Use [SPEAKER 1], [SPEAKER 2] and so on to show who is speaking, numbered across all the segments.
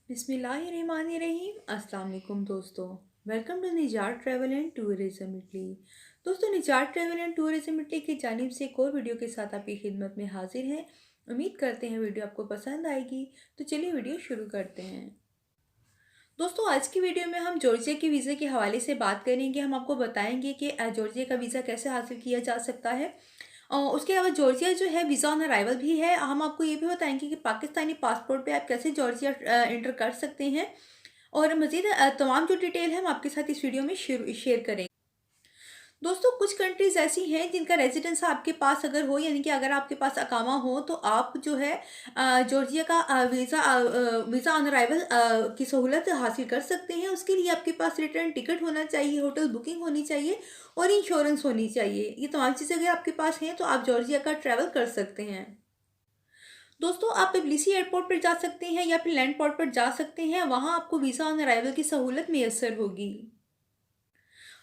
[SPEAKER 1] बिस्मिल्लाहिर्रहमानिर्रहीम। अस्सलाम वालेकुम दोस्तों। वेलकम टू निजात ट्रैवल एंड टूरिज्म इटली। दोस्तों, निजात ट्रैवल एंड टूरिज्म इटली की जानिब से एक और वीडियो के साथ आपकी खिदमत में हाजिर हैं। उम्मीद करते हैं वीडियो आपको पसंद आएगी। तो चलिए वीडियो शुरू करते हैं। दोस्तों, आज की वीडियो में हम जॉर्जिया के वीज़े के हवाले से बात करेंगे। हम आपको बताएंगे कि जॉर्जिया का वीज़ा कैसे हासिल किया जा सकता है। उसके अलावा जॉर्जिया जो है वीज़ा ऑन अराइवल भी है। हम आपको ये भी बताएंगे कि पाकिस्तानी पासपोर्ट पे आप कैसे जॉर्जिया एंटर कर सकते हैं। और मज़ीद तमाम जो डिटेल है हम आपके साथ इस वीडियो में शेयर करेंगे। दोस्तों, कुछ कंट्रीज़ ऐसी हैं जिनका रेजिडेंस आपके पास अगर हो, यानी कि अगर आपके पास अकामा हो, तो आप जो है जॉर्जिया का वीज़ा ऑन अराइवल की सहूलत हासिल कर सकते हैं। उसके लिए आपके पास रिटर्न टिकट होना चाहिए, होटल बुकिंग होनी चाहिए और इंश्योरेंस होनी चाहिए। ये तमाम चीज़ें अगर आपके पास हैं तो आप जॉर्जिया का ट्रैवल कर सकते हैं। दोस्तों, आप तबिलिसी एयरपोर्ट पर जा सकते हैं या फिर लैंड पोर्ट पर जा सकते हैं। वहाँ आपको वीज़ा ऑन अराइवल की सहूलत मैसर होगी।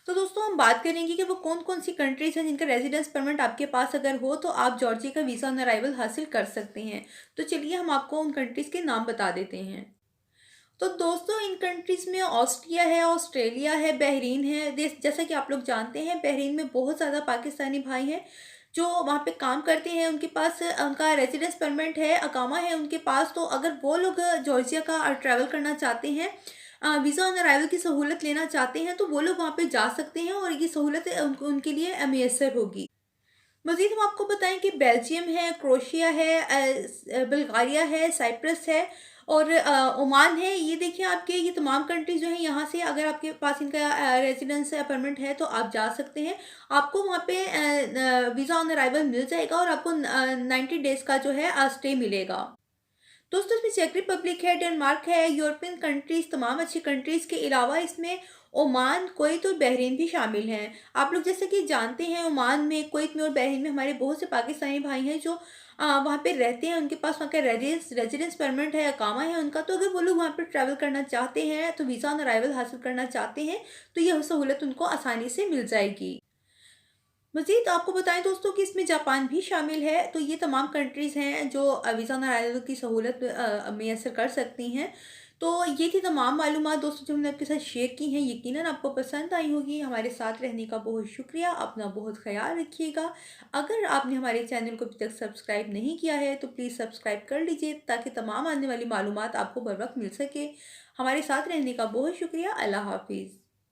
[SPEAKER 1] तो दोस्तों, हम बात करेंगे कि वो कौन कौन सी कंट्रीज़ हैं जिनका रेजिडेंस परमिट आपके पास अगर हो तो आप जॉर्जिया का वीज़ा ऑन अराइवल हासिल कर सकते हैं। तो चलिए हम आपको उन कंट्रीज़ के नाम बता देते हैं। तो दोस्तों, इन कंट्रीज़ में ऑस्ट्रिया है, ऑस्ट्रेलिया है, बहरीन है। जैसा कि आप लोग जानते हैं, बहरीन में बहुत ज़्यादा पाकिस्तानी भाई हैं जो वहाँ पे काम करते हैं। उनके पास उनका रेजिडेंस परमिट है, अकामा है उनके पास। तो अगर वो लोग जॉर्जिया का ट्रैवल करना चाहते हैं, वीज़ा ऑन अराइवल की सहूलत लेना चाहते हैं, तो वो लोग वहाँ पे जा सकते हैं और ये सहूलत उनके लिए मैसर होगी। मज़ीद हम आपको बताएं कि बेल्जियम है, क्रोशिया है, बल्गारिया है, साइप्रस है और ओमान है। ये देखिए, आपके ये तमाम कंट्रीज जो हैं, यहाँ से अगर आपके पास इनका रेजिडेंस परमिट है तो आप जा सकते हैं। आपको वहाँ पे वीज़ा ऑन अराइवल मिल जाएगा और आपको 90 डेज़ का जो है स्टे मिलेगा। दोस्तों, इसमें चेक रिपब्लिक है, डेनमार्क है, यूरोपियन कंट्रीज़, तमाम अच्छी कंट्रीज़ के अलावा इसमें ओमान, कुवैत और बहरीन भी शामिल हैं। आप लोग जैसे कि जानते हैं, ओमान में, कुवैत में और बहरीन में हमारे बहुत से पाकिस्तानी भाई हैं जो वहाँ पे रहते हैं। उनके पास वहाँ का रेजिडेंस परमिट है, अकामा है उनका। तो अगर वो लोग वहाँ पर ट्रैवल करना चाहते हैं, तो वीज़ा ऑन अराइवल हासिल करना चाहते हैं, तो यह सहूलत उनको आसानी से मिल जाएगी। मज़ीद आपको बताएं दोस्तों कि इसमें जापान भी शामिल है। तो ये तमाम कंट्रीज़ हैं जो वीज़ा ऑन अराइवल की सहूलत मैसर कर सकती हैं। तो ये थी तमाम मालूमात दोस्तों जो हमने आपके साथ शेयर की हैं। यकीनन आपको पसंद आई होगी। हमारे साथ रहने का बहुत शुक्रिया। अपना बहुत ख्याल रखिएगा। अगर आपने हमारे चैनल को अभी तक सब्सक्राइब नहीं किया है तो प्लीज़ सब्सक्राइब कर लीजिए, ताकि तमाम आने वाली मालूमात आपको बर वक्त मिल सके। हमारे साथ रहने का बहुत शुक्रिया। अल्लाह हाफिज़।